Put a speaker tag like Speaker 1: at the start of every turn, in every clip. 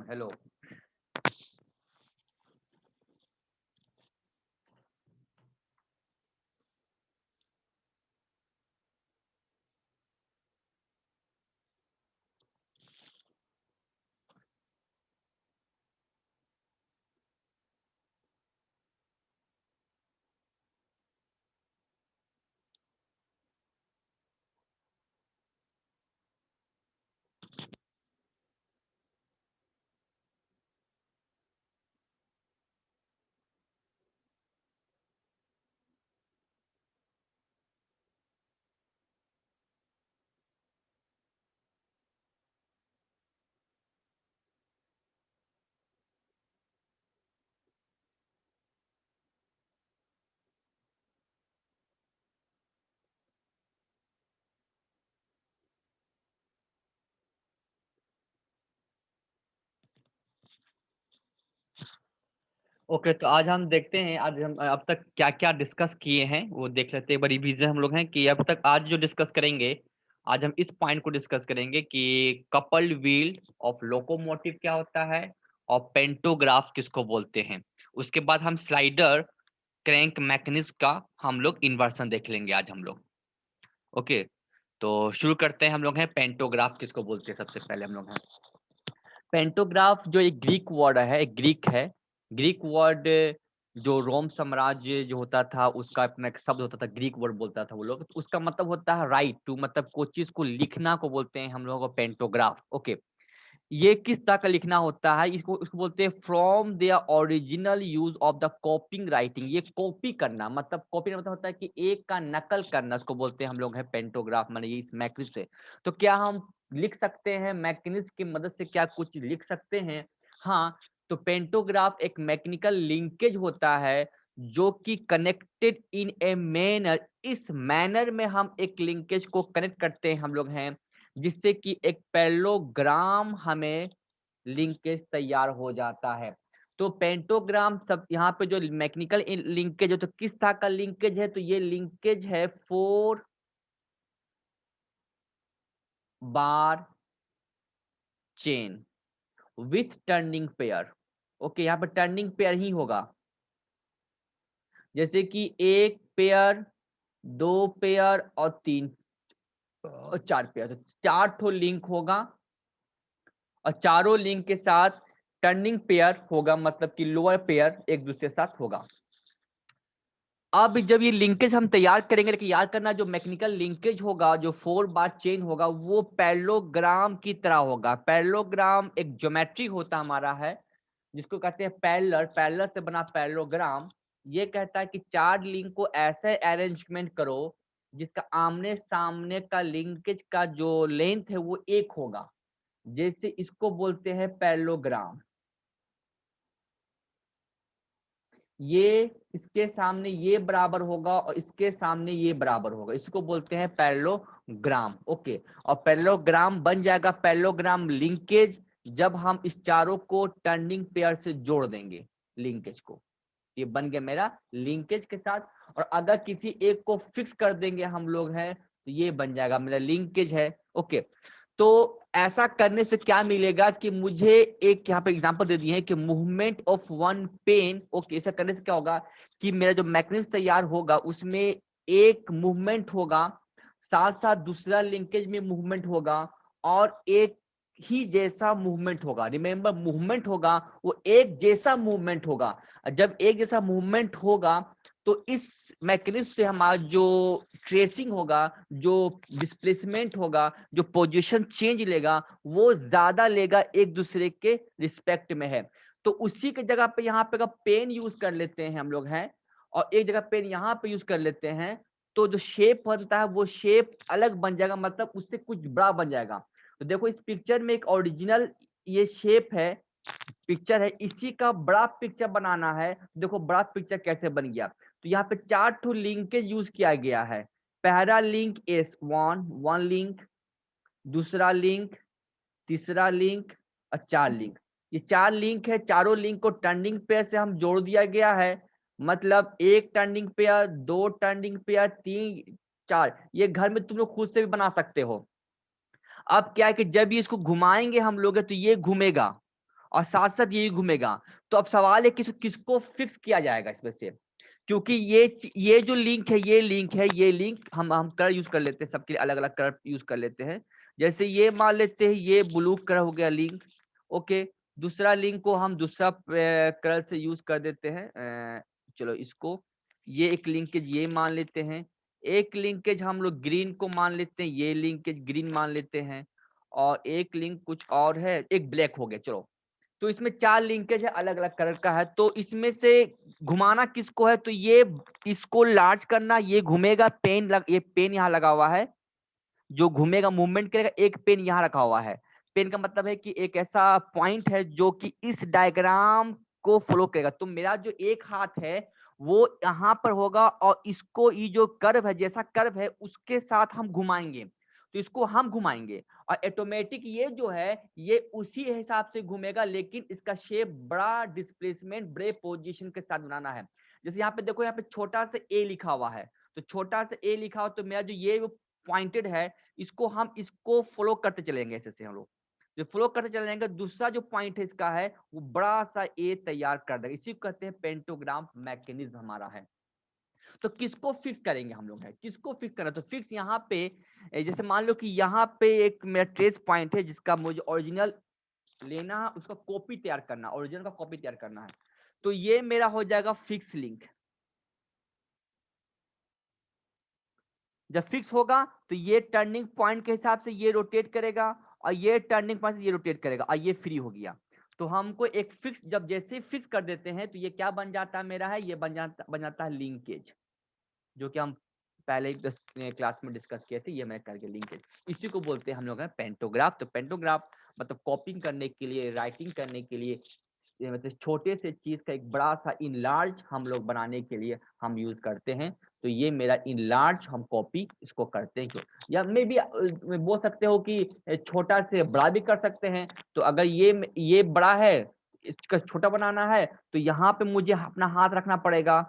Speaker 1: Hello. Okay, तो आज हम देखते हैं, आज हम अब तक क्या क्या डिस्कस किए हैं वो देख लेते हैं। एक बार रिवीजन हम लोग हैं कि अब तक आज जो डिस्कस करेंगे, आज हम इस पॉइंट को डिस्कस करेंगे कि कपल्ड व्हील ऑफ लोकोमोटिव क्या होता है और पेंटोग्राफ किसको बोलते हैं। उसके बाद हम स्लाइडर क्रैंक मैकेनिज्म का हम लोग इन्वर्सन देख लेंगे आज हम लोग। ओके, तो शुरू करते हैं। हम लोग हैं पेंटोग्राफ किसको बोलते हैं। सबसे पहले हम लोग हैं पेंटोग्राफ, जो एक ग्रीक वर्ड है, एक ग्रीक है। ग्रीक वर्ड जो रोम साम्राज्य जो होता था उसका अपना एक शब्द होता था, ग्रीक वर्ड बोलता था वो लोग। तो उसका मतलब होता है राइट टू, मतलब कोई चीज को लिखना को बोलते हैं हम लोगों को पेंटोग्राफ। ओके, ये किस तरह का लिखना होता है, इसको इसको बोलते हैं from their original use of the कॉपिंग writing. ये कॉपी करना, मतलब कॉपी मतलब होता है कि एक का नकल करना, उसको बोलते हैं हम लोग है पेंटोग्राफ। माने ये इस मैकेनिज्म से। तो क्या हम लिख सकते हैं मैकेनिज्म की मदद से, क्या कुछ लिख सकते हैं? हाँ। तो पेंटोग्राफ एक मैकेनिकल लिंकेज होता है जो कि कनेक्टेड इन ए मैनर, इस मैनर में हम एक लिंकेज को कनेक्ट करते हैं हम लोग हैं, जिससे कि एक पैरेललोग्राम हमें लिंकेज तैयार हो जाता है। तो पेंटोग्राम सब यहाँ पे जो मैकेनिकल लिंकेज है, तो किस तरह का लिंकेज है? तो ये लिंकेज है 4 बार chain with turning pair. Okay, यहाँ पे टर्निंग पेयर ही होगा, जैसे कि 1 पेयर, 2 पेयर और 3 4 पेयर। तो 4 ठो लिंक होगा और चारों लिंक के साथ टर्निंग पेयर होगा, मतलब कि लोअर पेयर एक दूसरे के साथ होगा। अब जब ये लिंकेज हम तैयार करेंगे, लेकिन याद करना जो मैकेनिकल लिंकेज होगा, जो 4 बार चेन होगा, वो पैरेललोग्राम की तरह होगा। पैरेललोग्राम एक ज्योमेट्री होता हमारा है, जिसको कहते हैं पैरेलल। पैरेलल से बना पैरेललोग्राम ये कहता है कि 4 लिंक को ऐसे अरेंजमेंट करो जिसका आमने सामने का लिंकेज का जो लेंथ है वो एक होगा, जैसे इसको बोलते हैं पैरेललोग्राम। ये इसके सामने ये बराबर होगा और इसके सामने ये बराबर होगा, इसको बोलते हैं पैरेललोग्राम। ओके, और पैरेललोग्राम बन जाएगा पैरेललोग्राम लिंकेज जब हम इस चारों को टर्निंग पेयर से जोड़ देंगे लिंकेज को। ये बन गया मेरा लिंकेज के साथ। और अगर किसी एक को फिक्स कर देंगे हम लोग हैं, तो ये बन जाएगा मेरा लिंकेज है। ओके, तो ऐसा करने से क्या मिलेगा कि मुझे एक यहाँ पे एग्जांपल दे दिए हैं कि movement of one pen. Okay, ऐसा करने से क्या होगा कि मेरा जो मैकेनिज्म तैयार होगा उसमें एक मूवमेंट होगा, साथ साथ दूसरा लिंकेज में मूवमेंट होगा और एक ही जैसा मूवमेंट होगा। रिमेंबर, मूवमेंट होगा वो एक जैसा मूवमेंट होगा। जब एक जैसा मूवमेंट होगा तो इस मैकेनिज्म से हमारा जो ट्रेसिंग होगा, जो डिस्प्लेसमेंट होगा, जो पोजीशन चेंज लेगा, वो ज्यादा लेगा एक दूसरे के रिस्पेक्ट में है। तो उसी की जगह पे यहाँ पे पेन यूज कर लेते हैं हम लोग हैं, और एक जगह पेन यहाँ पे यूज कर लेते हैं, तो जो शेप बनता है वो शेप अलग बन जाएगा, मतलब उससे कुछ बड़ा बन जाएगा। तो देखो इस पिक्चर में एक ओरिजिनल ये शेप है, पिक्चर है, इसी का बड़ा पिक्चर बनाना है। देखो बड़ा पिक्चर कैसे बन गया। तो यहाँ पे 4 ठो लिंकेज यूज किया गया है। पहला लिंक S1 वन लिंक, दूसरा लिंक, तीसरा लिंक और 4 लिंक। ये 4 लिंक है, चारों लिंक को टर्निंग पेयर से हम जोड़ दिया गया है। मतलब एक टर्निंग पेयर, 2 टर्निंग पेयर, 3, 4। ये घर में तुम लोग खुद से भी बना सकते हो। अब क्या है कि जब ये इसको घुमाएंगे हम लोग तो ये घूमेगा, और साथ साथ यही घूमेगा। तो अब सवाल है किसको फिक्स किया जाएगा इसमें से, क्योंकि ये जो लिंक है, ये लिंक हम कलर यूज कर लेते हैं, सबके अलग अलग कलर यूज कर लेते हैं। जैसे ये मान लेते हैं ये ब्लू कलर हो गया लिंक, ओके। दूसरा लिंक को हम दूसरा कलर से यूज कर देते हैं, चलो इसको, ये एक लिंकेज ये मान लेते हैं, एक लिंकेज हम लोग ग्रीन को मान लेते हैं, ये लिंकेज ग्रीन मान लेते हैं, और एक लिंक कुछ और है, एक ब्लैक हो गया। चलो, तो इसमें 4 लिंकेज है, अलग अलग कलर का है। तो इसमें से घुमाना किसको है, तो ये इसको लार्ज करना, ये घूमेगा, ये पेन यहाँ लगा हुआ है जो घूमेगा, मूवमेंट करेगा, एक पेन यहाँ रखा हुआ है। पेन का मतलब है कि एक ऐसा पॉइंट है जो कि इस डायग्राम को फॉलो करेगा। तो मेरा जो एक हाथ है वो यहाँ पर होगा, और इसको ये जो कर्व है, जैसा कर्व है उसके साथ हम घुमाएंगे, तो इसको हम घुमाएंगे, और ऑटोमेटिक ये जो है ये उसी हिसाब से घूमेगा, लेकिन इसका शेप बड़ा डिस्प्लेसमेंट बड़े पोजीशन के साथ बनाना है। जैसे यहाँ पे देखो, यहाँ पे छोटा सा ए लिखा हुआ है, तो छोटा सा ए लिखा हुआ, तो मेरा जो ये पॉइंटेड है इसको फॉलो करते चलेंगे, ऐसे से हम लोग जो फॉलो करते चले जाएंगे। दूसरा जो पॉइंट है इसका है वो बड़ा सा ए तैयार कर देगा, इसी को कहते हैं पेंटोग्राम मैकेनिज्म हमारा है। तो किसको फिक्स करेंगे हम लोग, है किसको फिक्स करना, तो फिक्स यहाँ पे जैसे मान लो कि यहाँ पे एक मेरा ट्रेस पॉइंट है जिसका मुझे ओरिजिनल लेना है, उसका कॉपी तैयार करना, ओरिजिनल का कॉपी तैयार करना है। तो ये मेरा हो जाएगा फिक्स लिंक। जब फिक्स होगा तो ये टर्निंग पॉइंट के हिसाब से ये रोटेट करेगा, और ये टर्निंग पॉइंट से ये रोटेट करेगा, और ये फ्री हो गया। तो हमको एक फिक्स, जब जैसे फिक्स कर देते हैं तो ये क्या बन जाता है मेरा, है ये बन जाता है लिंकेज, जो कि हम पहले क्लास में डिस्कस किए थे, ये मैं करके लिंकेज। इसी को बोलते हैं हम लोग पेंटोग्राफ। तो पेंटोग्राफ मतलब कॉपिंग करने के लिए, राइटिंग करने के लिए, ये मतलब छोटे से चीज का एक बड़ा सा इनलार्ज हम लोग बनाने के लिए हम यूज करते हैं। तो ये मेरा इनलार्ज हम कॉपी इसको करते हैं, क्यों, या मे भी बोल सकते हो कि छोटा से बड़ा भी कर सकते हैं। तो अगर ये बड़ा है, इसका छोटा बनाना है, तो यहाँ पे मुझे अपना हाथ रखना पड़ेगा,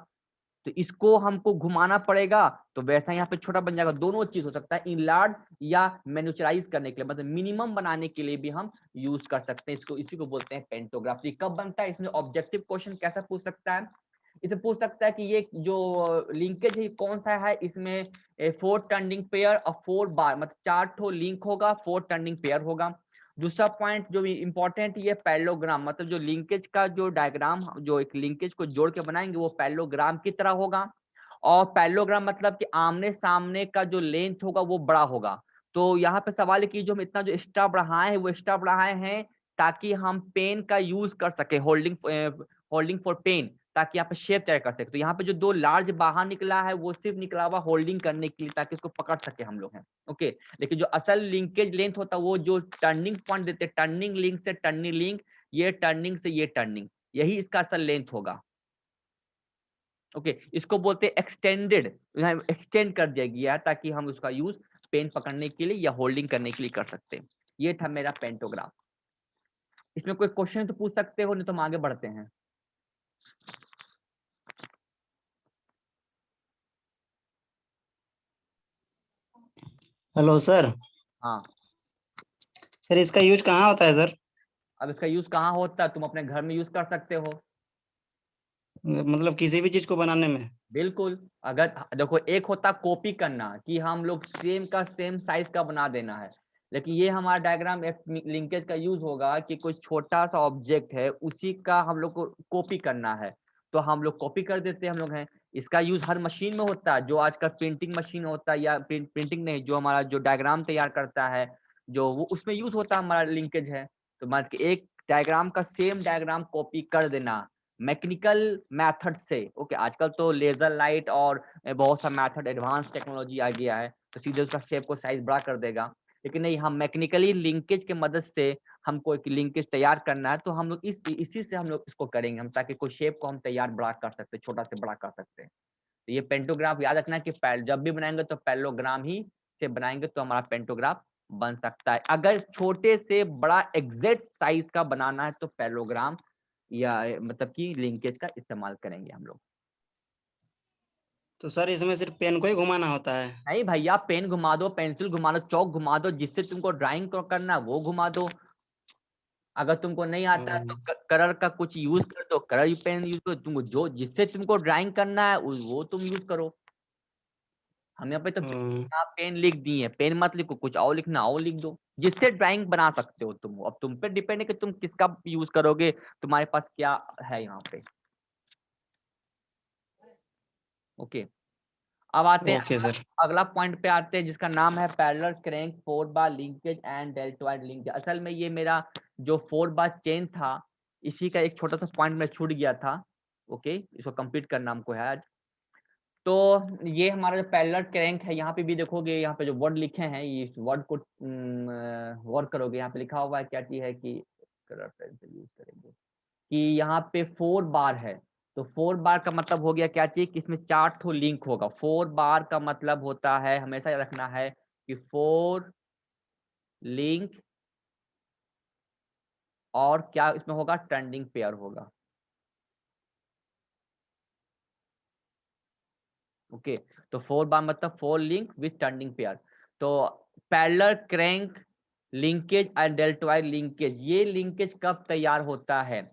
Speaker 1: तो इसको हमको घुमाना पड़ेगा, तो वैसा यहाँ पे छोटा बन जाएगा। दोनों चीज हो सकता है, इनलार्ज या मैन्युचराइज करने के लिए, मतलब मिनिमम बनाने के लिए भी हम यूज कर सकते हैं इसको। इसी को बोलते हैं पेंटोग्राफ। ये कब बनता है, इसमें ऑब्जेक्टिव क्वेश्चन कैसा पूछ सकता है, इसे पूछ सकता है कि ये जो लिंकेज है कौन सा है, इसमें 4 टर्निंग पेयर और 4 बार, मतलब 4 ठो लिंक होगा, 4 टर्निंग पेयर होगा। दूसरा पॉइंट जो इंपॉर्टेंट, ये पैरेललोग्राम, मतलब जो लिंकेज का जो डायग्राम, जो एक लिंकेज को जोड़ के बनाएंगे वो पैरेललोग्राम की तरह होगा। और पैरेललोग्राम मतलब कि आमने सामने का जो लेंथ होगा वो बड़ा होगा। तो यहाँ पे सवाल है कि जो हम इतना जो एक्स्ट्रा बढ़ाए हैं वो एक्स्ट्रा बढ़ाए हैं ताकि हम पेन का यूज कर सके, होल्डिंग फॉर पेन, ताकि यहाँ पे शेप तैयार कर सके। तो यहाँ पे जो 2 लार्ज बाहर निकला है वो सिर्फ निकला हुआ होल्डिंग करने के लिए, ताकि इसको पकड़ सके हम लोग हैं, ओके। लेकिन जो असल लिंकेज लेंथ होता है वो जो टर्निंग पॉइंट देते हैं, टर्निंग लिंक से टर्निंग लिंक, ये टर्निंग से ये टर्निंग, यही इसका असल लेंथ होगा, ओके। इसको बोलते हैं एक्सटेंडेड, एक्सटेंड कर दिया गया ताकि हम उसका यूज पेन पकड़ने के लिए या होल्डिंग करने के लिए कर सकते हैं। ये था मेरा पेंटोग्राफ। इसमें कोई क्वेश्चन तो पूछ सकते हो, नहीं तो हम आगे बढ़ते हैं।
Speaker 2: Hello sir.
Speaker 1: हाँ,
Speaker 2: सर इसका यूज कहाँ होता है सर?
Speaker 1: अब इसका यूज कहाँ होता है, तुम अपने घर में यूज कर सकते हो,
Speaker 2: मतलब किसी भी चीज को बनाने में?
Speaker 1: बिल्कुल। अगर देखो, एक होता कॉपी करना कि हम लोग सेम का सेम साइज का बना देना है, लेकिन ये हमारा डायग्राम एक लिंकेज का यूज होगा कि कोई छोटा सा ऑब्जेक्ट है उसी का हम लोग को कॉपी करना है, तो हम लोग कॉपी कर देते हैं हम लोग हैं। इसका यूज हर मशीन में होता है, जो आजकल प्रिंटिंग मशीन होता है, या प्रिंटिंग नहीं, जो हमारा जो डायग्राम तैयार करता है, जो वो उसमें यूज होता है हमारा लिंकेज है। तो मान के एक डायग्राम का सेम डायग्राम कॉपी कर देना मैकेनिकल मेथड से, ओके। आजकल तो लेजर लाइट और बहुत सा मेथड, एडवांस टेक्नोलॉजी आ गया है, तो सीधे उसका शेप को साइज बड़ा कर देगा। लेकिन नहीं, हम मैकेनिकली लिंकेज के मदद से हमको एक लिंकेज तैयार करना है, तो हम लोग इसी से हम लोग इसको करेंगे हम, ताकि कोई शेप को हम तैयार बड़ा कर सकते हैं, छोटा से बड़ा कर सकते हैं। तो ये पेंटोग्राफ याद रखना कि जब भी बनाएंगे तो पैरेललोग्राम ही से बनाएंगे, तो हमारा पेंटोग्राफ बन सकता है। अगर छोटे से बड़ा एग्जैक्ट साइज का बनाना है तो पैरेललोग्राम या मतलब कि लिंकेज का इस्तेमाल करेंगे हम लोग।
Speaker 2: तो सर इसमें सिर्फ पेन को ही घुमाना होता है?
Speaker 1: नहीं भैया, पेन घुमा दो, पेंसिल घुमा दो, चौक घुमा दो, जिससे तुमको ड्राइंग करना है वो घुमा दो। अगर तुमको नहीं आता है तो कलर का कुछ यूज कर दो, कलर पेन यूज करो, तुमको जो जिससे तुमको ड्राइंग करना है वो तुम यूज करो। हम यहाँ पे तो पेन लिख दिए, पेन मत लिखो, कुछ और लिखना और लिख दो, जिससे ड्राइंग बना सकते हो तुम। अब तुम पे डिपेंड है कि तुम किसका यूज करोगे, तुम्हारे पास क्या है यहाँ पे। ओके, अब आते हैं
Speaker 2: ओके सर।
Speaker 1: अगला पॉइंट पे आते हैं, जिसका नाम है parallel crank 4 bar linkage and deltoid linkage. असल में ये मेरा जो 4 बार चेन था, इसी का एक छोटा सा पॉइंट में छूट गया था। ओके, इसको कंप्लीट करना हमको है आज। तो ये हमारा जो पैरेलल क्रैंक है, यहाँ पे भी देखोगे, यहाँ पे जो वर्ड लिखे हैं, ये वर्ड को वर्क करोगे, यहाँ पे लिखा हुआ है क्या चीज है कि कलर पेंसिल यूज करेंगे, कि यहाँ पे 4 बार है। तो 4 बार का मतलब हो गया क्या चीज कि इसमें 4 ठो लिंक होगा। 4 बार का मतलब होता है, हमेशा याद रखना है कि 4 लिंक, और क्या इसमें होगा, टर्निंग पेयर होगा। ओके, तो 4 बार मतलब 4 लिंक विथ टर्निंग पेयर। तो parallel crank linkage and deltoid linkage, ये लिंकेज कब तैयार होता है?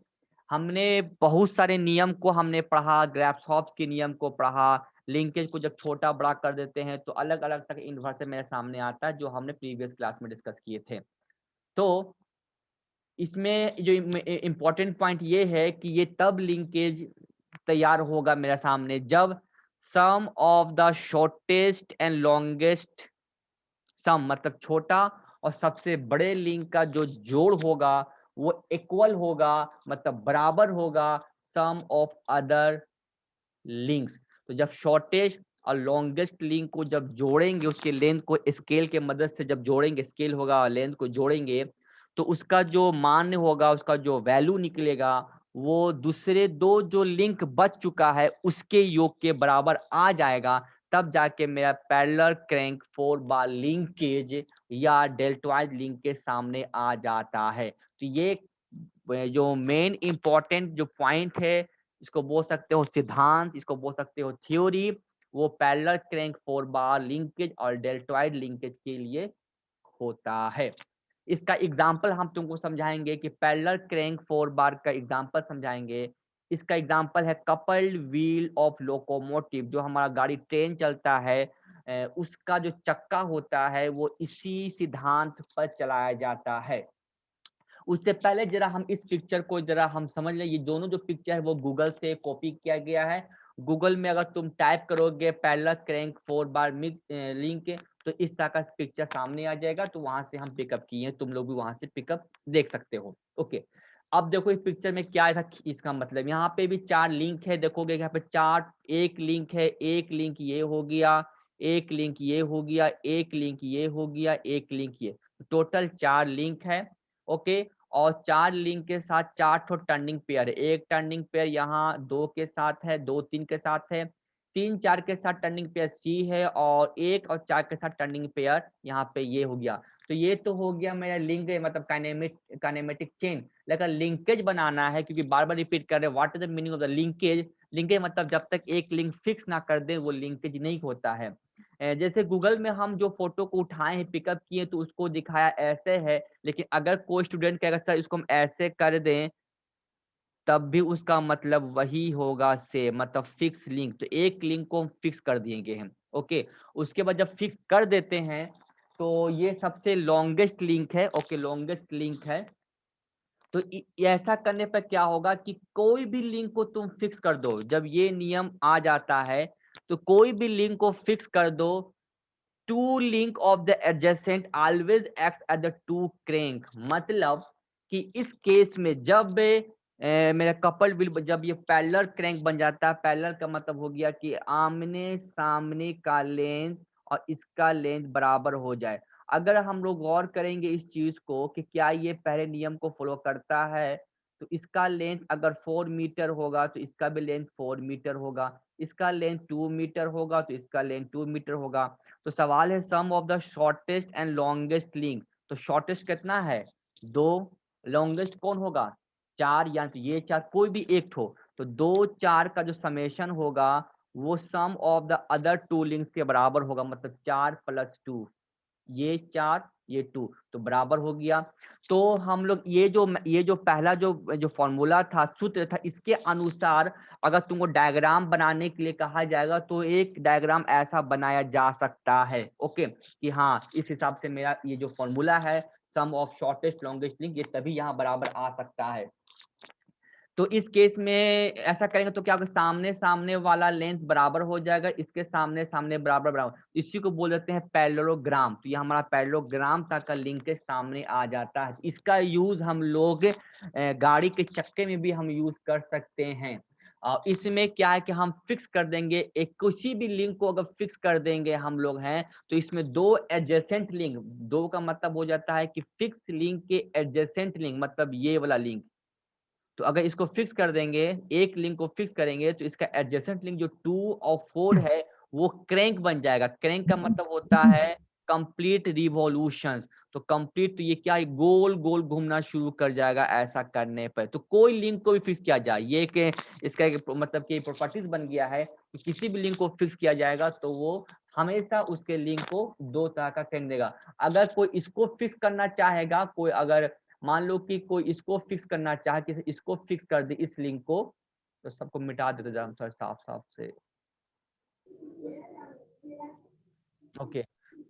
Speaker 1: हमने बहुत सारे नियम को हमने पढ़ा, ग्राफ्स के नियम को पढ़ा। लिंकेज को जब छोटा बड़ा कर देते हैं तो अलग अलग तक इन्वर्सन मेरे सामने आता है, जो हमने प्रीवियस क्लास में डिस्कस किए थे। तो इसमें जो इम्पोर्टेंट पॉइंट ये है कि ये तब लिंकेज तैयार होगा मेरे सामने जब sum of the shortest and longest, sum मतलब छोटा और सबसे बड़े लिंक का जो जोड़ होगा वो इक्वल होगा, मतलब बराबर होगा सम ऑफ अदर लिंक्स। तो जब शॉर्टेस्ट और लॉन्गेस्ट लिंक को जब जोड़ेंगे, उसके लेंथ को स्केल के मदद से जब जोड़ेंगे, स्केल होगा और लेंथ को जोड़ेंगे, तो उसका जो मान होगा, उसका जो वैल्यू निकलेगा, वो दूसरे दो जो लिंक बच चुका है उसके योग के बराबर आ जाएगा। तब जाके मेरा पैरेलल क्रैंक 4 बार लिंकेज या डेल्टॉइड लिंक के सामने आ जाता है। तो ये जो मेन इंपॉर्टेंट जो पॉइंट है, इसको बोल सकते हो सिद्धांत, इसको बोल सकते हो थ्योरी, वो पैरेलल क्रैंक 4 बार लिंकेज और डेल्टॉइड लिंकेज के लिए होता है। इसका एग्जांपल हम तुमको समझाएंगे कि पैरेलल क्रैंक 4 बार का एग्जांपल समझाएंगे। इसका एग्जांपल है कपल्ड व्हील ऑफ लोकोमोटिव। जो हमारा गाड़ी ट्रेन चलता है, उसका जो चक्का होता है वो इसी सिद्धांत पर चलाया जाता है। उससे पहले जरा हम इस पिक्चर को जरा हम समझ लें। ये दोनों जो पिक्चर है वो गूगल से कॉपी किया गया है। गूगल में अगर तुम टाइप करोगे पैरेलल क्रैंक 4 बार लिंक, तो इस तरह का पिक्चर सामने आ जाएगा। तो वहां से हम पिकअप किए हैं, तुम लोग भी वहां से पिकअप देख सकते हो। ओके, अब देखो इस पिक्चर में क्या था, इसका मतलब यहाँ पे भी 4 लिंक है। देखोगे यहाँ पे 4, एक लिंक है, एक लिंक ये हो गया, एक लिंक ये हो गया, एक लिंक ये हो गया, एक लिंक ये, टोटल 4 लिंक है। ओके, और 4 लिंक के साथ 4 ठो टर्निंग पेयर है। एक टर्निंग पेयर यहाँ 2 के साथ है, 2 3 के साथ है, 3 4 के साथ टर्निंग पेयर सी है, और 1 और 4 के साथ टर्निंग पेयर यहाँ पे ये हो गया। तो ये तो हो गया मेरा लिंक, मतलब काइनेमेटिक चेन। लेकिन लिंकेज बनाना है, क्योंकि बार बार रिपीट कर रहे हैं, what is the meaning of the linkage. Linkage मतलब जब तक एक लिंक फिक्स ना कर दे वो लिंकेज नहीं होता है। जैसे गूगल में हम जो फोटो को उठाए हैं, पिकअप किए, तो उसको दिखाया ऐसे है, लेकिन अगर कोई स्टूडेंट कहेगा सर इसको हम ऐसे कर दें, तब भी उसका मतलब वही होगा से, मतलब फिक्स लिंक। तो एक लिंक को हम फिक्स कर दिएंगे हम। ओके, उसके बाद जब फिक्स कर देते हैं तो ये सबसे लॉन्गेस्ट लिंक है। ओके, लॉन्गेस्ट लिंक है। तो ऐसा करने पर क्या होगा कि कोई भी लिंक को तुम फिक्स कर दो, जब ये नियम आ जाता है तो कोई भी लिंक को फिक्स कर दो, two link of the adjacent always act at the two crank. मतलब कि इस केस में जब मेरा कपल विल, जब ये पैरेलल क्रैंक बन जाता है, पैरेलल का मतलब हो गया कि आमने सामने का लेंथ और इसका लेंथ बराबर हो जाए। अगर हम लोग गौर करेंगे इस चीज को कि क्या ये पहले नियम को फॉलो करता है, तो इसका लेंथ अगर 4 मीटर होगा तो इसका भी लेंथ 4 मीटर होगा, इसका लेंथ 2 मीटर होगा तो इसका लेंथ 2 मीटर होगा। तो सवाल है sum of the shortest and longest link. तो शॉर्टेस्ट कितना है, 2, लॉन्गेस्ट कौन होगा, 4, या तो ये 4 कोई भी एक हो। तो 2 4 का जो समेशन होगा वो सम ऑफ द अदर 2 लिंक्स के बराबर होगा, मतलब 4 + 2, ये 4 ये 2, तो बराबर हो गया। तो हम लोग ये जो पहला जो फॉर्मूला था, सूत्र था, इसके अनुसार अगर तुमको डायग्राम बनाने के लिए कहा जाएगा तो एक डायग्राम ऐसा बनाया जा सकता है। ओके, कि हाँ इस हिसाब से मेरा ये जो फॉर्मूला है sum of shortest longest link, ये तभी यहाँ बराबर आ सकता है। तो इस केस में ऐसा करेंगे तो क्या होगा, सामने सामने वाला लेंथ बराबर हो जाएगा, इसके सामने सामने बराबर बराबर, इसी को बोल देते हैं पैरेललोग्राम। तो ये हमारा पैरेललोग्राम तक का लिंकेज सामने आ जाता है। इसका यूज हम लोग गाड़ी के चक्के में भी हम यूज कर सकते हैं। इसमें क्या है कि हम फिक्स कर देंगे एक किसी भी लिंक को, अगर फिक्स कर देंगे हम लोग हैं तो इसमें दो एडजेसेंट लिंक, दो का मतलब हो जाता है कि फिक्स लिंक के एडजेसेंट लिंक, मतलब ये वाला लिंक। तो अगर इसको फिक्स कर देंगे, एक लिंक को फिक्स करेंगे तो इसका एडजेसेंट लिंक जो 2 और 4 है वो क्रैंक बन जाएगा। क्रैंक का मतलब होता है कंप्लीट रिवॉल्यूशंस। तो कंप्लीट, तो ये क्या है, गोल गोल घूमना शुरू कर जाएगा ऐसा करने पर। तो कोई लिंक को भी फिक्स किया जाए, ये कि इसका एक मतलब कि प्रॉपर्टीज बन गया है कि किसी भी लिंक को फिक्स किया जाएगा तो वो हमेशा उसके लिंक को दो तरह का क्रैंक देगा। अगर कोई इसको फिक्स करना चाहेगा, कोई अगर मान लो कि कोई इसको फिक्स करना चाहे कि इसको फिक्स कर दे इस लिंक को, तो सबको मिटा देते जरा थोड़ा साफ साफ से। ओके,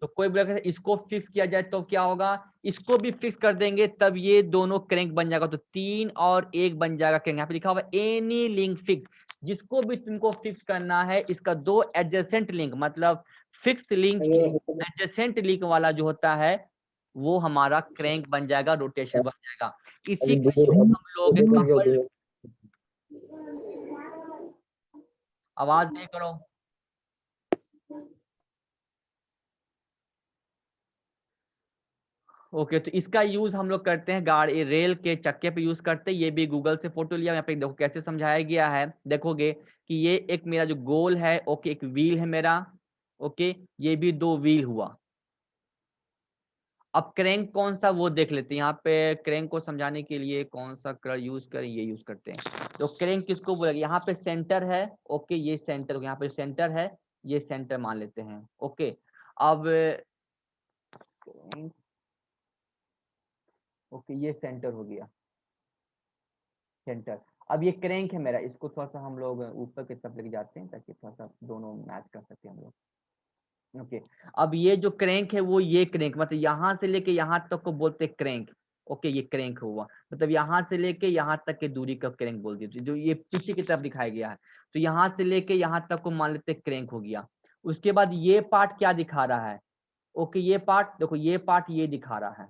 Speaker 1: तो कोई बोला इसको फिक्स किया जाए तो क्या होगा, इसको भी फिक्स कर देंगे तब ये दोनों क्रैंक बन जाएगा। तो 3 और 1 बन जाएगा क्रैंक। यहाँ पे लिखा हुआ एनी लिंक फिक्स, जिसको भी तुमको फिक्स करना है, इसका दो एडजेसेंट लिंक, मतलब फिक्स लिंक एडजेसेंट लिंक वाला जो होता है वो हमारा क्रैंक बन जाएगा, रोटेशन बन जाएगा। इसी को हम लोग कपल, आवाज नहीं करो। ओके, तो इसका यूज हम लोग करते हैं गाड़ी रेल के चक्के पे यूज करते हैं। ये भी गूगल से फोटो लिया, यहाँ पे देखो कैसे समझाया गया है। देखोगे कि ये एक मेरा जो गोल है, ओके, एक व्हील है मेरा, ओके, ये भी दो व्हील हुआ। अब क्रैंक कौन सा वो देख लेते हैं। यहाँ पे क्रैंक को समझाने के लिए कौन सा कलर यूज करें, ये यूज करते हैं। तो क्रैंक किसको बोलेगा, यहाँ पे सेंटर है, ओके, ये सेंटर, यहाँ पे सेंटर है, ये सेंटर मान लेते हैं। ओके, अब ओके, ये सेंटर हो गया, सेंटर। अब ये क्रैंक है मेरा, इसको थोड़ा सा हम लोग ऊपर की तरफ लेके जाते हैं ताकि थोड़ा सा दोनों मैच कर सके हम लोग। ओके, अब ये जो क्रैंक है वो ये क्रैंक, मतलब यहाँ से लेके यहाँ तक को बोलते हैं क्रैंक। ओके, ये क्रैंक हुआ, मतलब यहाँ से लेके यहाँ तक की दूरी का क्रैंक बोल दिया, जो ये पीछे की तरफ दिखाया गया है। तो यहाँ से लेके यहाँ तक को मान लेते क्रैंक हो गया। उसके बाद ये पार्ट क्या दिखा रहा है, ओके, ये पार्ट देखो, ये पार्ट ये दिखा रहा है।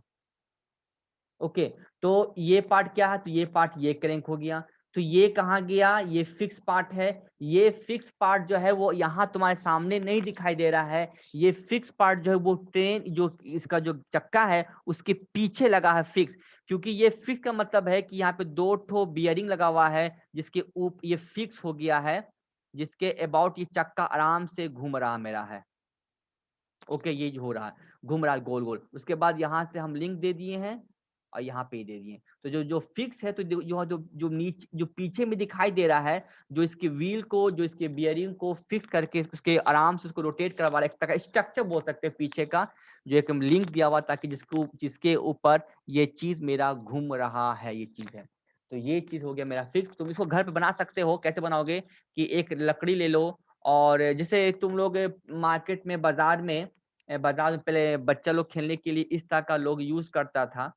Speaker 1: ओके, तो ये पार्ट क्या है, तो ये पार्ट ये क्रैंक हो गया। तो ये कहाँ गया, ये फिक्स पार्ट है। ये फिक्स पार्ट जो है वो यहाँ तुम्हारे सामने नहीं दिखाई दे रहा है। ये फिक्स पार्ट जो है वो ट्रेन जो इसका जो चक्का है उसके पीछे लगा है फिक्स। क्योंकि ये फिक्स का मतलब है कि यहाँ पे दो ठो बियरिंग लगा हुआ है जिसके ऊपर ये फिक्स हो गया है, जिसके अबाउट ये चक्का आराम से घूम रहा मेरा है। ओके, ये जो हो रहा है, घूम रहा है गोल गोल। उसके बाद यहाँ से हम लिंक दे दिए हैं और यहाँ पे दे दिए। तो जो जो फिक्स है, तो जो नीचे जो पीछे में दिखाई दे रहा है, जो इसके व्हील को, जो इसके बियरिंग को फिक्स करके उसके आराम से उसको रोटेट करवा रहा है, एक तरह का स्ट्रक्चर बोल सकते हैं पीछे का, जो एक लिंक दिया हुआ ताकि जिसके ऊपर ये चीज मेरा घूम रहा है, ये चीज है। तो ये चीज हो गया मेरा फिक्स। तुम इसको घर पे बना सकते हो। कैसे बनाओगे कि एक लकड़ी ले लो, और जैसे तुम लोग मार्केट में, बाजार में पहले बच्चा लोग खेलने के लिए इस तरह का लोग यूज करता था।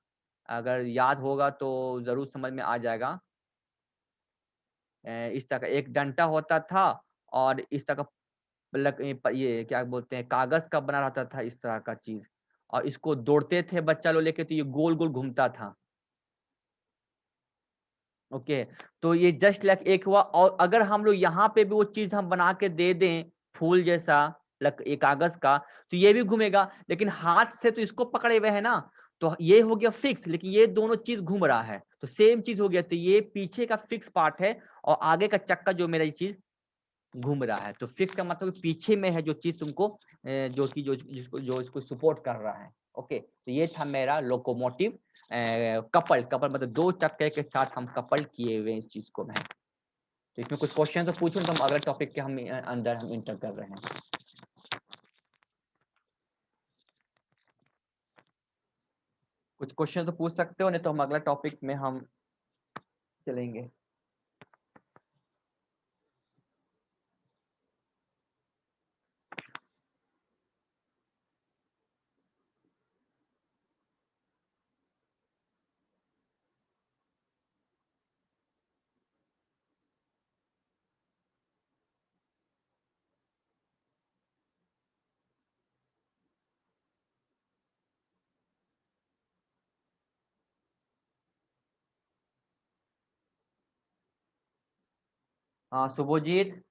Speaker 1: अगर याद होगा तो जरूर समझ में आ जाएगा। इस तरह का एक डंटा होता था और इस तरह का ये क्या बोलते हैं, कागज का बना रहता था इस तरह का चीज, और इसको दौड़ते थे बच्चा लोग लेके, तो ये गोल गोल घूमता था। ओके, तो ये जस्ट लाइक एक हुआ। और अगर हम लोग यहाँ पे भी वो चीज हम बना के दे दें फूल जैसा, एक कागज का, तो ये भी घूमेगा। लेकिन हाथ से तो इसको पकड़े हुए है ना, तो ये हो गया फिक्स, लेकिन ये दोनों चीज घूम रहा है, तो सेम चीज हो गया। तो ये पीछे का फिक्स पार्ट है और आगे का चक्का जो मेरा ये चीज घूम रहा है। तो फिक्स का मतलब पीछे में है जो चीज तुमको जो कि जो इसको सपोर्ट कर रहा है। ओके, तो ये था मेरा लोकोमोटिव कपल। कपल मतलब दो चक्के के साथ हम कपल किए हुए इस चीज को है। तो इसमें कुछ क्वेश्चन तो पूछूं तो हम अगले टॉपिक के हम अंदर हम इंटर कर रहे हैं। कुछ क्वेश्चन तो पूछ सकते हो, नहीं तो हम अगला टॉपिक में हम चलेंगे। हाँ शुभजीत।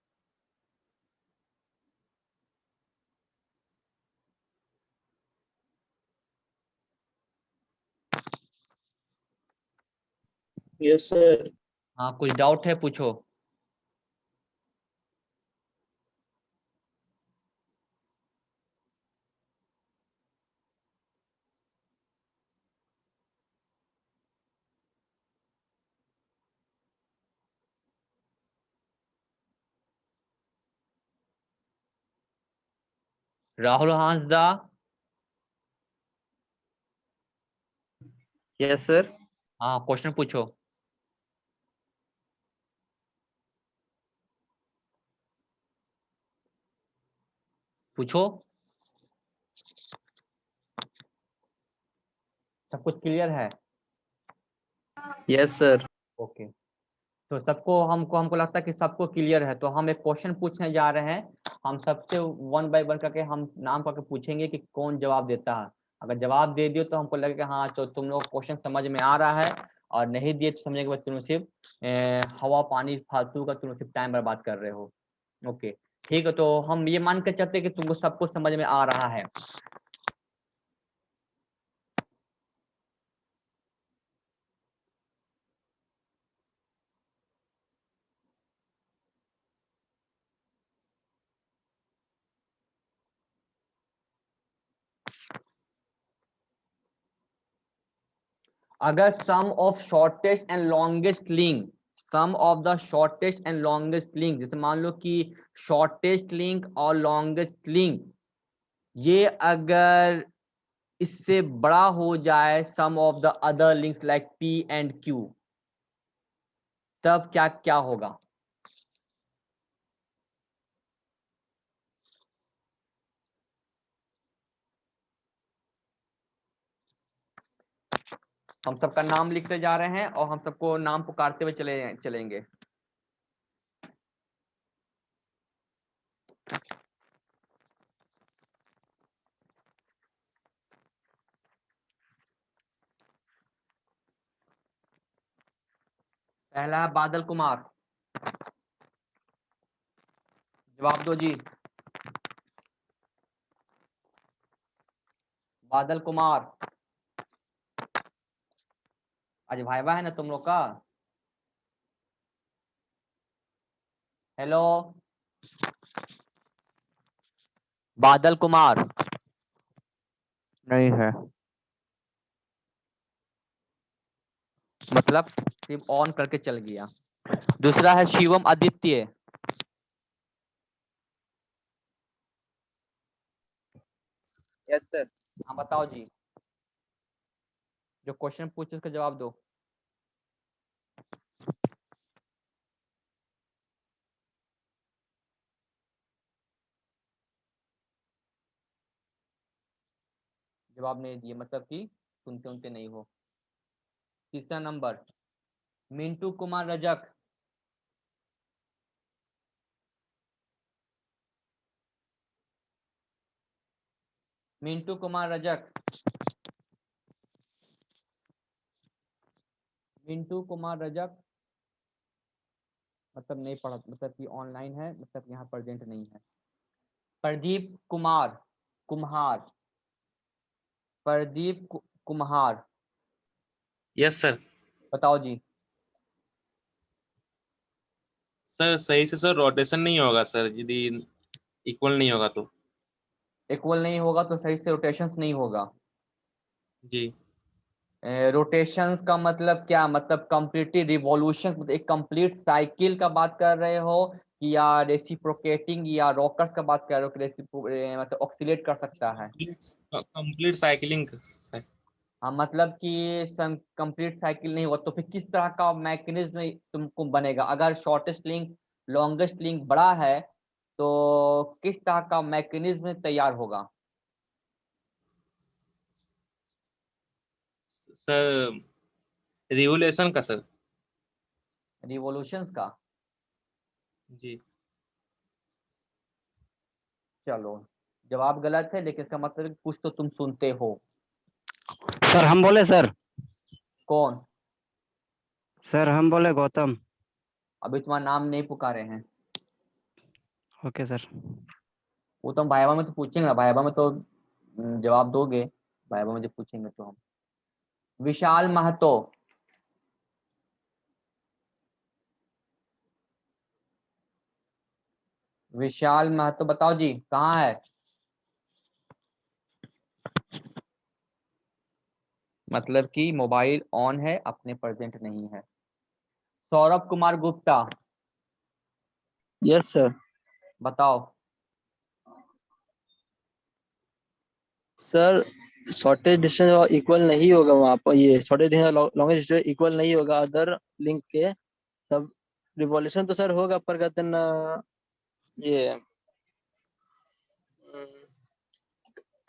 Speaker 3: Yes sir.
Speaker 1: हाँ कुछ डाउट है पूछो। राहुल हांसदा।
Speaker 2: Yes sir.
Speaker 1: हाँ क्वेश्चन पूछो। पूछो। सब कुछ क्लियर है?
Speaker 2: Yes sir.
Speaker 1: ओके, तो सबको हमको हमको लगता है कि सबको क्लियर है, तो हम एक क्वेश्चन पूछने जा रहे हैं। हम सबसे वन बाय वन करके हम नाम करके पूछेंगे कि कौन जवाब देता है। अगर जवाब दे दियो तो हमको लगेगा हाँ तो तुम लोग क्वेश्चन समझ में आ रहा है, और नहीं दिए तो समझेंगे तुम सिर्फ हवा पानी फालतू का तुम सिर्फ टाइम बर्बाद कर रहे हो। ओके ठीक है, तो हम ये मान के चलते कि तुमको सबको समझ में आ रहा है। अगर sum of shortest and longest link, sum of the shortest and longest link, जैसे मान लो कि शॉर्टेस्ट लिंक और लॉन्गेस्ट लिंक ये अगर इससे बड़ा हो जाए sum of the other links like P and Q, तब क्या क्या होगा? हम सबका नाम लिखते जा रहे हैं और हम सबको नाम पुकारते हुए चलेंगे। पहला है बादल कुमार, जवाब दो जी। बादल कुमार, आज भाईवा है ना तुम लोग का? हेलो बादल कुमार? नहीं है, मतलब सिर्फ ऑन करके चल गया। दूसरा है शिवम आदित्य,
Speaker 2: यस सर।
Speaker 1: हाँ बताओ जी, जो क्वेश्चन पूछे उसका जवाब दो। जवाब नहीं दिए मतलब कि सुनते उनते नहीं हो। तीसरा नंबर मिंटू कुमार रजक, मिंटू कुमार रजक, मिंटू कुमार रजक, मतलब नहीं पढ़ा, मतलब कि ऑनलाइन है, मतलब यहाँ प्रेजेंट नहीं है। प्रदीप कुमार कुम्हार, प्रदीप कुम्हार,
Speaker 3: यस सर।
Speaker 1: बताओ जी।
Speaker 3: सर सही से सर रोटेशन नहीं होगा सर, यदि इक्वल नहीं होगा तो।
Speaker 1: इक्वल नहीं होगा तो सही से रोटेशंस नहीं होगा।
Speaker 3: जी।
Speaker 1: रोटेशंस का मतलब क्या, मतलब कंप्लीटली रिवॉल्यूशन, एक कंप्लीट साइकिल का बात कर रहे हो, कि या रेसिप्रोकेटिंग या रॉकर्स का बात कर रहे हो कि मतलब ऑक्सीलेट कर सकता है?
Speaker 3: Complete cycling.
Speaker 1: हाँ मतलब कि कंप्लीट साइकिल नहीं हुआ तो फिर किस तरह का मैकेनिज्म तुमको बनेगा? अगर शॉर्टेस्ट लिंक लॉन्गेस्ट लिंक बड़ा है तो किस तरह का मैकेनिज्म तैयार होगा?
Speaker 3: सर रिवोल्यूशन का सर।
Speaker 1: रिवॉल्यूशंस का?
Speaker 3: जी
Speaker 1: चलो जवाब गलत है, लेकिन इसका मतलब कि कुछ तो तुम सुनते हो।
Speaker 2: सर हम बोले सर।
Speaker 1: कौन?
Speaker 2: सर हम बोले गौतम।
Speaker 1: अभी तुम्हारा नाम नहीं पुकारे हैं।
Speaker 2: Okay sir.
Speaker 1: वो तो हम भाईबा में तो पूछेंगे ना, भाईबा में तो जवाब दोगे। भाईबा में जब पूछेंगे तो हम। विशाल महतो। विशाल महतो बताओ जी कहाँ है? मतलब कि मोबाइल ऑन है, अपने प्रेजेंट नहीं है। Saurabh Kumar Gupta
Speaker 4: yes sir.
Speaker 1: बताओ।
Speaker 4: सर शॉर्टेज डिस्टेंस इक्वल नहीं होगा वहाँ पर, ये shortage distance longest distance equal नहीं होगा अदर लिंक के। तब रिवॉल्यूशन तो सर होगा, पर कहते हैं ना ये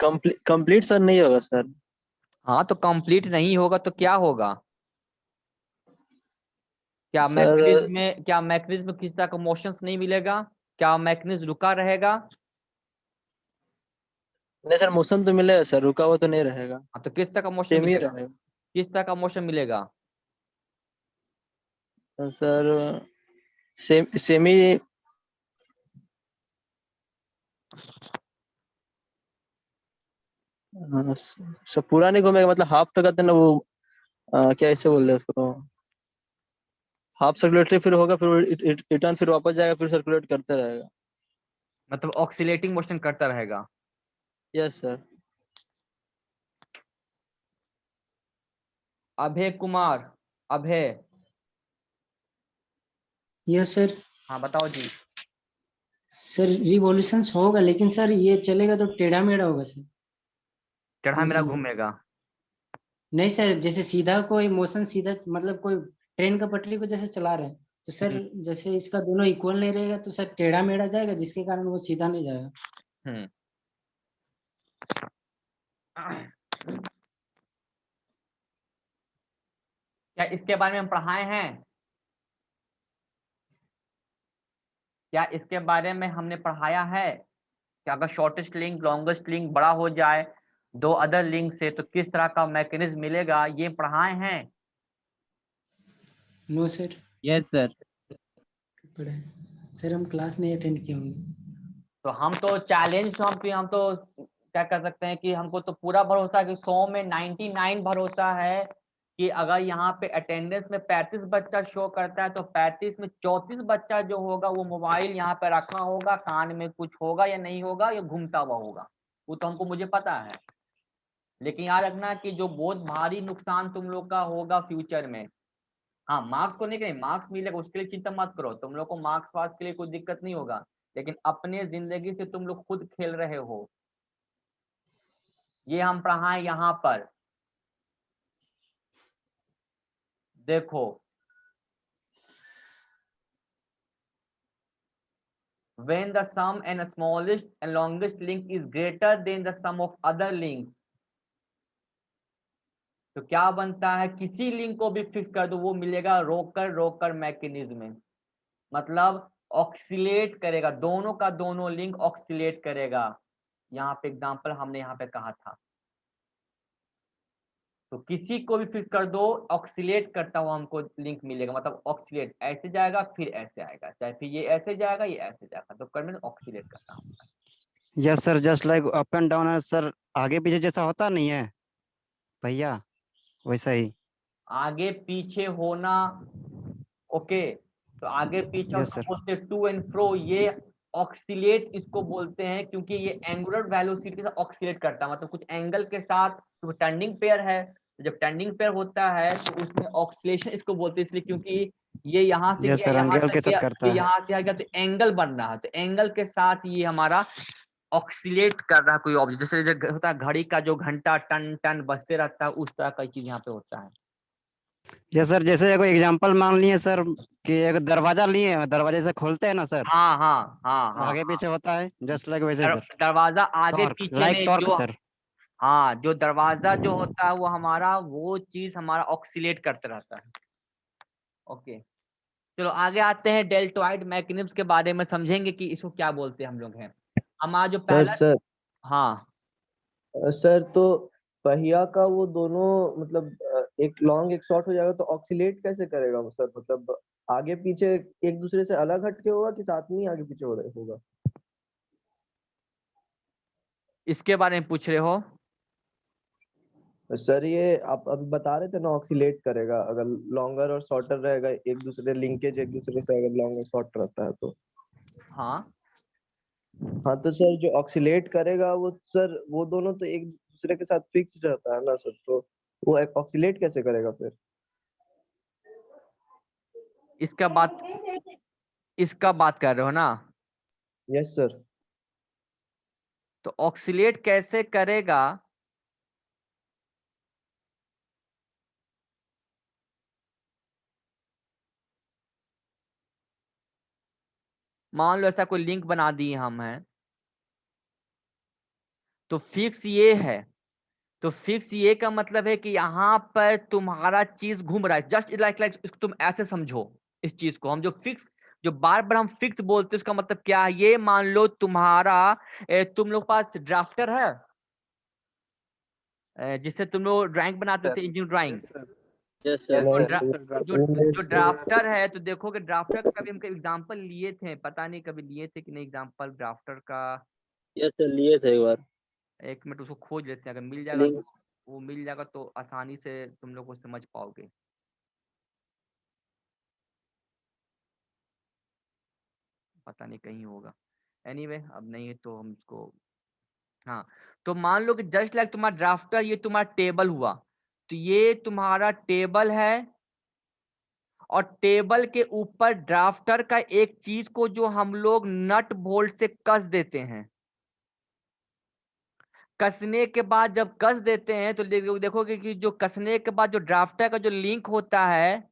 Speaker 4: कंप्लीट सर नहीं होगा सर।
Speaker 1: हाँ तो कंप्लीट नहीं होगा तो क्या होगा? क्या
Speaker 4: सर
Speaker 1: मैकेनिज्म में, क्या मैकेनिज्म में किसी तरह का मोशंस नहीं मिलेगा? क्या मैकेनिज्म रुका रहेगा?
Speaker 4: नहीं सर, मोशन तो मिलेगा सर, रुका हुआ तो नहीं रहेगा,
Speaker 1: हाँ तो किस तरह का मोशन
Speaker 4: सेम ही
Speaker 1: मिलेगा?
Speaker 4: रहेगा।
Speaker 1: किस तरह का मोशन मिलेगा?
Speaker 4: तो सर सेम ही। हाँ, सर पूरा नहीं घूमेगा, मतलब हाफ तो कहते हैं ना वो, क्या ऐसे बोल रहे हैं उसको, हाफ सर्कुलेटरी फिर होगा, फिर रिटर्न फिर वापस जाएगा, फिर सर्कुलेट करते रहेगा।
Speaker 1: मतलब ऑक्सीलेटिंग मोशन करता रहेगा।
Speaker 4: Yes sir.
Speaker 1: Abhay Kumar. Abhay.
Speaker 5: Yes sir.
Speaker 1: हाँ बताओ जी।
Speaker 5: सर रिवॉल्यूशन होगा, लेकिन सर ये चलेगा तो टेढ़ा मेढ़ा होगा सर।
Speaker 1: टेढ़ा मेढ़ा
Speaker 5: मोशन
Speaker 1: घूमेगा?
Speaker 5: नहीं सर, जैसे सीधा कोई मोशन, सीधा मतलब कोई ट्रेन का पटरी को जैसे चला रहे हैं तो सर जैसे इसका दोनों इक्वल नहीं रहेगा तो सर टेढ़ा मेढ़ा जाएगा, जिसके कारण वो सीधा नहीं जाएगा।
Speaker 1: हम्म। क्या इसके बारे में हम पढ़ाए हैं? क्या इसके बारे में हमने पढ़ाया है कि अगर शॉर्टेस्ट लिंक लॉन्गेस्ट लिंक बड़ा हो जाए दो अदर लिंक से तो किस तरह का मैकेनिज्म मिलेगा, ये पढ़ाए हैं?
Speaker 5: No sir.
Speaker 4: Yes sir.
Speaker 5: पढ़े सर, हम क्लास नहीं अटेंड किए होंगे।
Speaker 1: तो हम तो चैलेंज, हम तो क्या कर सकते हैं कि हमको तो पूरा भरोसा है कि 100 में 99 भरोसा है कि अगर यहाँ पे अटेंडेंस में 35 बच्चा शो करता है तो 35 में 34 बच्चा जो होगा वो मोबाइल यहाँ पे रखा होगा, कान में कुछ होगा या नहीं होगा, या घूमता हुआ होगा। वो तो हमको मुझे पता है। लेकिन याद रखना कि जो बहुत भारी नुकसान तुम लोग का होगा फ्यूचर में। हाँ मार्क्स को नहीं कहीं, मार्क्स मिलेगा उसके लिए चिंता मत करो, तुम लोग को मार्क्स वार्क्स के लिए कोई दिक्कत नहीं होगा। लेकिन अपने जिंदगी से तुम लोग खुद खेल रहे हो। ये हम पढ़ाएं यहाँ पर। देखो when the sum and smallest and longest link is greater than the sum of other links, तो क्या बनता है? किसी लिंक को भी फिक्स कर दो वो मिलेगा रोकर रोकर मैकेनिज्म में। मतलब ऑक्सीलेट करेगा, दोनों का दोनों लिंक ऑक्सीलेट करेगा। यहाँ पे एग्जांपल हमने यहाँ पे कहा था। तो किसी को भी फिक्स कर दो ऑक्सीलेट करता हुआ हमको लिंक मिलेगा। मतलब ऑक्सीलेट ऐसे जाएगा फिर ऐसे आएगा, चाहे फिर ये ऐसे जाएगा ये ऐसे जाएगा, तो करंट ऑक्सीलेट करता हूँ।
Speaker 2: Yes sir, just like up and down है सर, आगे पीछे जैसा होता नहीं है भैया, वैसा ही।
Speaker 1: आगे पीछे होना, ओके। तो आगे पीछे
Speaker 2: यस
Speaker 1: उसको
Speaker 2: सर।
Speaker 1: बोलते हैं टू एंड फ्रो, ये ऑक्सीलेट इसको बोलते हैं क्योंकि ये एंगुलर वेलोसिटी के साथ ऑक्सीलेट करता है। मतलब कुछ एंगल के साथ, तो टर्निंग पेयर है, तो जब टर्निंग पेयर होता है तो उसमें ऑक्सीलेशन इसको बोलते हैं, इसलिए क्योंकि ये यहाँ से
Speaker 2: यस
Speaker 1: गया
Speaker 2: सर,
Speaker 1: यहाँ
Speaker 2: एंगल
Speaker 1: तक
Speaker 2: के
Speaker 1: गया,
Speaker 2: साथ करता
Speaker 1: ये
Speaker 2: है।
Speaker 1: यहाँ से आ गया, तो एंगल बन रहा है, तो एंगल के साथ ये हमारा ऑक्सीलेट कर रहा है कोई ऑब्जेक्ट, जैसे जो होता है घड़ी का जो घंटा टन टन बजते रहता है, उस तरह का चीज यहाँ पे होता है।
Speaker 2: ये सर जैसे कोई एग्जांपल मान लिए सर कि एक दरवाजा लिए, दरवाजे से खोलते हैं ना सर,
Speaker 1: हाँ हाँ हाँ हाँ
Speaker 2: आगे पीछे होता है, जस्ट लाइक वैसे सर।
Speaker 1: दरवाजा आगे
Speaker 2: टॉर्क,
Speaker 1: पीछे
Speaker 2: लाइक
Speaker 1: नहीं,
Speaker 2: टॉर्क
Speaker 1: जो
Speaker 2: सर।
Speaker 1: हाँ जो दरवाजा जो होता है वो हमारा, वो चीज हमारा ऑक्सीलेट करता रहता है। ओके, चलो आगे आते हैं, डेल्टॉइड मैकेनिज्म के बारे में समझेंगे कि इसको क्या बोलते हैं हम लोग हैं। हमारा जो पहला,
Speaker 4: सर
Speaker 1: हाँ
Speaker 4: सर तो पहिया का वो दोनों मतलब एक लॉन्ग एक शॉर्ट हो जाएगा तो ऑक्सीलेट कैसे करेगा वो सर? मतलब आगे पीछे एक दूसरे से अलग हटके होगा कि साथ में ही आगे पीछे हो रहे होगा?
Speaker 1: इसके बारे में पूछ रहे हो?
Speaker 4: सर ये आप अभी बता रहे थे ना, ऑक्सीलेट करेगा अगर लॉन्गर और शॉर्टर रहेगा, एक दूसरे लिंकेज एक दूसरे से अगर लॉन्ग और शॉर्ट रहता है तो।
Speaker 1: हाँ
Speaker 4: हाँ तो सर जो ऑक्सीलेट करेगा वो सर वो दोनों तो एक दूसरे के साथ फिक्स रहता है ना सर, तो वो ऑक्सीलेट कैसे करेगा फिर?
Speaker 1: इसका बात कर रहे हो ना?
Speaker 4: Yes sir.
Speaker 1: तो ऑक्सीलेट कैसे करेगा, मान लो ऐसा कोई लिंक बना दिए हम हैं, तो फिक्स ये है, तो फिक्स ये का मतलब है कि यहाँ पर तुम्हारा चीज घूम रहा है, जस्ट लाइक इसको तुम ऐसे समझो। इस चीज को हम जो फिक्स, जो बार बार हम फिक्स बोलते हैं, उसका मतलब क्या है? ये मान लो तुम्हारा तुम लोग पास ड्राफ्टर है, जिससे तुम लोग ड्राइंग बनाते थे, इंजीनियरिंग ड्राइंग।
Speaker 4: Yes sir.
Speaker 1: और
Speaker 4: नहीं
Speaker 1: जो ड्राफ्टर है, तो देखोगे ड्राफ्टर का कभी हम एग्जांपल लिए थे, पता नहीं कभी लिए थे कि नहीं एग्जांपल ड्राफ्टर का।
Speaker 4: यस सर लिए थे एक बार।
Speaker 1: एक मिनट उसको खोज लेते हैं, अगर मिल जाएगा
Speaker 4: लिंक।
Speaker 1: तो वो मिल जाएगा तो आसानी से तुम लोग को समझ पाओगे। पता नहीं कहीं होगा, एनीवे अब नहीं है तो हम इसको, हाँ तो मान लो कि जस्ट लाइक तुम्हारा ड्राफ्टर, ये तुम्हारा टेबल हुआ, तो ये तुम्हारा टेबल है, और टेबल के ऊपर ड्राफ्टर का एक चीज को जो हम लोग नट बोल्ट से कस देते हैं, कसने के बाद जब कस देते हैं तो देखोगे कि जो कसने के बाद जो ड्राफ्टर का जो लिंक होता है,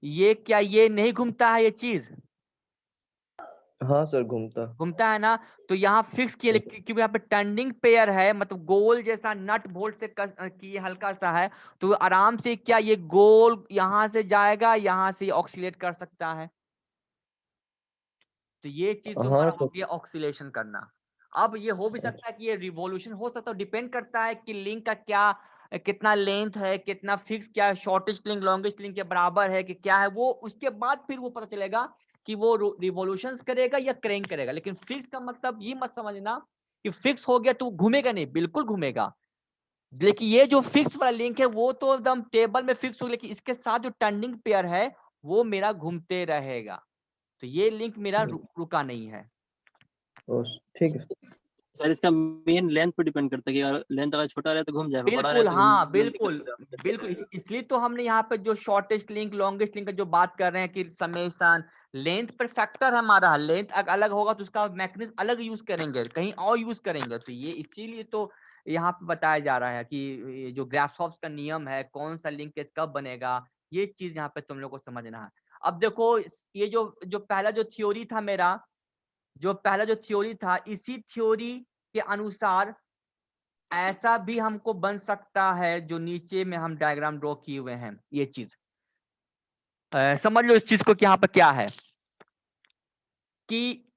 Speaker 1: ये क्या ये नहीं घूमता है ये चीज?
Speaker 4: हाँ सर घूमता।
Speaker 1: घूमता है ना? तो यहाँ फिक्स किए, क्योंकि यहाँ पे टर्निंग पेयर है, मतलब गोल जैसा नट बोल्ट से कस किए हल्का सा है, तो आराम से क्या ये गोल यहां से जाएगा, यहां से ऑक्सीलेट कर सकता है। तो ये चीज
Speaker 4: हाँ
Speaker 1: तुम्हारा हो
Speaker 4: सर।
Speaker 1: गया ऑक्सीलेशन करना। अब ये हो भी सकता है कि ये रिवॉल्यूशन हो सकता है, डिपेंड करता है कि लिंक का क्या कितना लेंथ है, कितना फिक्स, क्या शॉर्टेस्ट लिंक लॉन्गेस्ट लिंक के बराबर है कि क्या है, वो उसके बाद फिर वो पता चलेगा कि वो रिवॉल्यूशंस करेगा या क्रैंक करेगा। लेकिन फिक्स का मतलब ये मत समझना कि फिक्स हो गया तो घूमेगा नहीं, बिल्कुल घूमेगा। लेकिन ये जो फिक्स वाला लिंक है वो तो एकदम टेबल में फिक्स हो, लेकिन इसके साथ जो टर्निंग पेयर है वो मेरा घूमते रहेगा, तो ये लिंक मेरा रुका नहीं है।
Speaker 4: ठीक है सर। इसका मेन लेंथ पे डिपेंड करता है कि अगर लेंथ अगर छोटा रहे तो घूम जाएगा, बड़ा रहे
Speaker 1: बिल्कुल,
Speaker 4: तो
Speaker 1: हाँ
Speaker 4: घूमने में
Speaker 1: बिल्कुल
Speaker 4: दिक्कत होगा।
Speaker 1: बिल्कुल, इसलिए तो हमने यहाँ पे जो शॉर्टेस्ट लिंक लॉन्गेस्ट लिंक का जो बात कर रहे हैं कि समेशन लेंथ पर फैक्टर हमारा, लेंथ अलग होगा तो उसका मैकेनिज्म अलग यूज करेंगे, कहीं और यूज करेंगे, तो ये इसीलिए तो यहाँ पे बताया जा रहा है कि ये जो ग्राफॉप्स का नियम है, कौन सा लिंकेज कब बनेगा, ये चीज यहाँ पे तुम लोग को समझना है। अब देखो ये जो जो पहला जो थ्योरी था मेरा, जो पहला जो थ्योरी था, इसी थ्योरी के अनुसार ऐसा भी हमको बन सकता है, जो नीचे में हम डायग्राम ड्रॉ किए हुए हैं, ये चीज समझ लो इस चीज को कि यहाँ पर क्या है, कि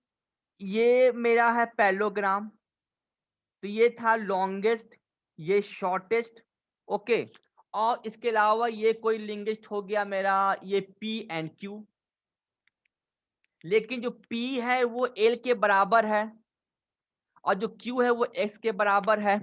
Speaker 1: ये मेरा है पैरेललोग्राम, तो ये था लॉन्गेस्ट, ये शॉर्टेस्ट, ओके, और इसके अलावा ये कोई लिंगेस्ट हो गया मेरा, ये P एंड Q, लेकिन जो P है वो L के बराबर है, और जो Q है वो X के बराबर है।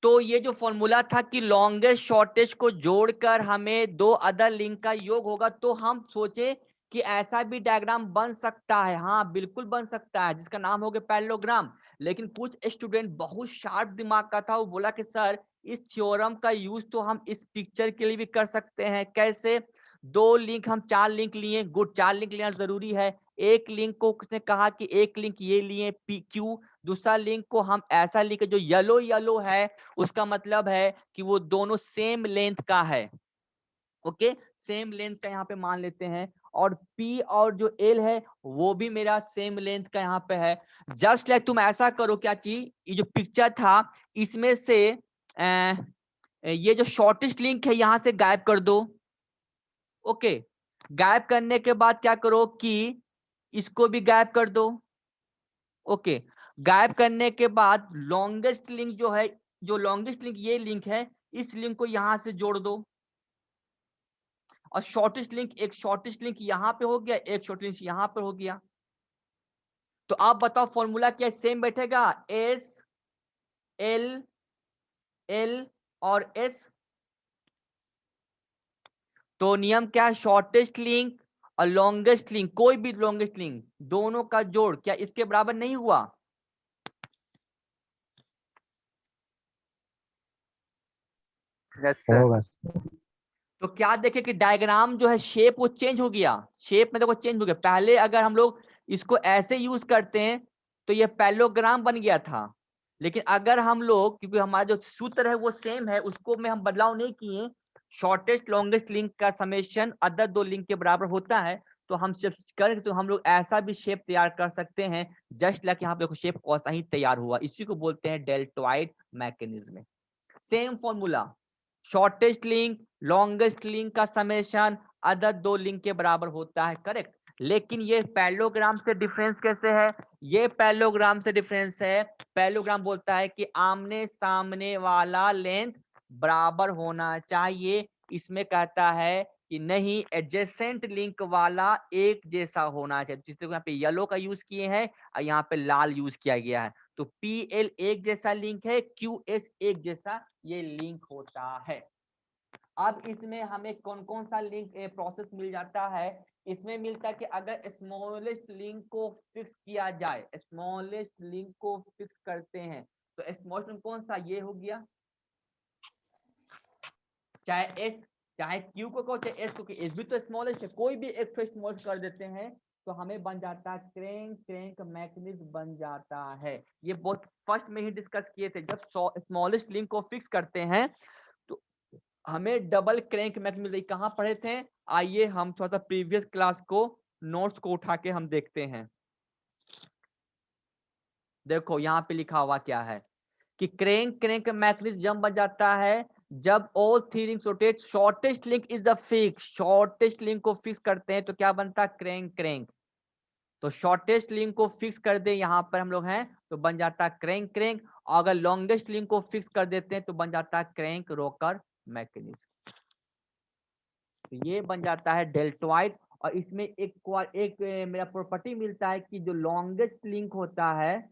Speaker 1: तो ये जो फॉर्मूला था कि लॉन्गेस्ट शॉर्टेस्ट को जोड़कर हमें दो अदर लिंक का योग होगा, तो हम सोचे कि ऐसा भी डायग्राम बन सकता है, हाँ बिल्कुल बन सकता है, जिसका नाम हो गया पैरेललोग्राम। लेकिन कुछ स्टूडेंट बहुत शार्प दिमाग का था, वो बोला कि सर इस थ्योरम का यूज तो हम इस पिक्चर के लिए भी कर सकते हैं। कैसे? 2 लिंक, हम 4 लिंक लिए, गुड, 4 लिंक लेना जरूरी है। एक लिंक को किसने कहा कि एक लिंक ये लिए पी क्यू, दूसरा लिंक को हम ऐसा लिखे जो येलो येलो है, उसका मतलब है कि वो दोनों सेम लेंथ का है। ओके, सेम लेंथ का यहाँ पे मान लेते हैं, और P और जो L है वो भी मेरा सेम लेंथ का यहाँ पे है। जस्ट लाइक तुम ऐसा करो, क्या चीज, ये जो पिक्चर था इसमें से ये जो शॉर्टेस्ट लिंक है यहाँ से गायब कर दो। ओके, गायब करने के बाद क्या करो कि इसको भी गायब कर दो। ओके, गायब करने के बाद लॉन्गेस्ट लिंक जो है, जो लॉन्गेस्ट लिंक ये लिंक है, इस लिंक को यहां से जोड़ दो, और शॉर्टेस्ट लिंक, एक शॉर्टेस्ट लिंक यहां पे हो गया, एक शॉर्टेस्ट लिंक यहां पर हो गया। तो आप बताओ फॉर्मूला क्या सेम बैठेगा? एस, एल, एल और एस। तो नियम क्या है? शॉर्टेस्ट लिंक और लॉन्गेस्ट लिंक, कोई भी लॉन्गेस्ट लिंक, दोनों का जोड़ क्या इसके बराबर नहीं हुआ?
Speaker 2: होगा।
Speaker 1: तो क्या देखे कि डायग्राम जो है शेप वो चेंज हो गया, शेप में देखो चेंज हो गया। पहले अगर हम लोग इसको ऐसे यूज करते हैं तो ये पैरेललोग्राम बन गया था, लेकिन अगर हम लोग, क्योंकि हमारा जो सूत्र है वो सेम है, उसको में हम बदलाव नहीं किए, शॉर्टेस्ट लॉन्गेस्ट लिंक का समेशन अदर 2 लिंक के बराबर होता है, तो हम सिर्फ कर, तो हम लोग ऐसा भी शेप तैयार कर सकते हैं, जस्ट लाइक यहाँ पे देखो शेप वैसा ही तैयार हुआ। इसी को बोलते हैं deltoid mechanism. Same formula, shortest link longest link का समेशन अदर 2 लिंक के बराबर होता है, करेक्ट। लेकिन ये पैरेललोग्राम से डिफरेंस कैसे है? ये पैरेललोग्राम से डिफरेंस है, पैरेललोग्राम बोलता है कि आमने सामने वाला लेंथ बराबर होना चाहिए। इसमें कहता है कि नहीं, एडजेसेंट लिंक वाला एक जैसा होना चाहिए। जिससे यहाँ पे येलो का यूज किए हैं और यहाँ पे लाल यूज किया गया है। तो PL एक जैसा लिंक है, QS एक जैसा ये लिंक होता है। अब इसमें हमें कौन कौन सा लिंक प्रोसेस मिल जाता है? इसमें मिलता है कि अगर स्मॉलेस्ट लिंक को फिक्स किया जाए, स्मॉलेस्ट लिंक को फिक्स करते हैं, तो स्मॉलेस्ट लिंक कौन सा? ये हो गया, चाहे S चाहे Q को कहो चाहे S को, S भी तो स्मॉलेस्ट है, कोई भी एक स्मॉलेस्ट कर देते हैं तो हमें बन जाता है क्रैंक मैकेनिज्म बन जाता है। ये बहुत फर्स्ट में ही डिस्कस किए थे, जब स्मॉलेस्ट लिंक को फिक्स करते हैं तो हमें डबल क्रैंक मैकेनिज्म कहाँ पढ़े थे? आइए हम थोड़ा सा प्रीवियस क्लास को नोट्स को उठा के हम देखते हैं। देखो यहाँ पे लिखा हुआ क्या है कि क्रैंक मैकेनिज्म जब बन जाता है जब all 3 rings rotate, shortest link is the fix, shortest link को फिक्स करते हैं तो क्या बनता है? क्रैंक। तो शॉर्टेस्ट लिंक को फिक्स कर दे यहाँ पर हम लोग हैं तो बन जाता है क्रैंक, और अगर लॉन्गेस्ट लिंक को फिक्स कर देते हैं तो बन जाता है क्रैंक रोकर मैकेनिज्म। तो ये बन जाता है डेल्टॉइड। और इसमें एक मेरा प्रॉपर्टी मिलता है कि जो लॉन्गेस्ट लिंक होता है,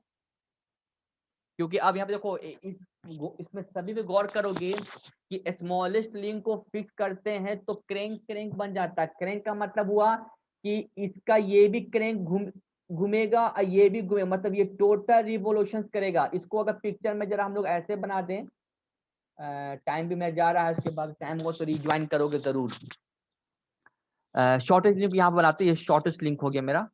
Speaker 1: क्योंकि अब यहाँ पे देखो इसमें सभी में गौर करोगे कि स्मॉलेस्ट लिंक को फिक्स करते हैं तो क्रैंक बन जाता है। क्रैंक का मतलब हुआ कि इसका ये भी क्रैंक घूमेगा और ये भी घूमेगा, मतलब ये टोटल रिवोल्यूशन करेगा। इसको अगर पिक्चर में जरा हम लोग ऐसे बना दें, टाइम भी मेरा जा रहा है, उसके बाद टाइम हो तो रिज्वाइन करोगे जरूर। शॉर्टेस्ट लिंक यहाँ बनाते हैं, ये शॉर्टेस्ट लिंक हो गया मेरा।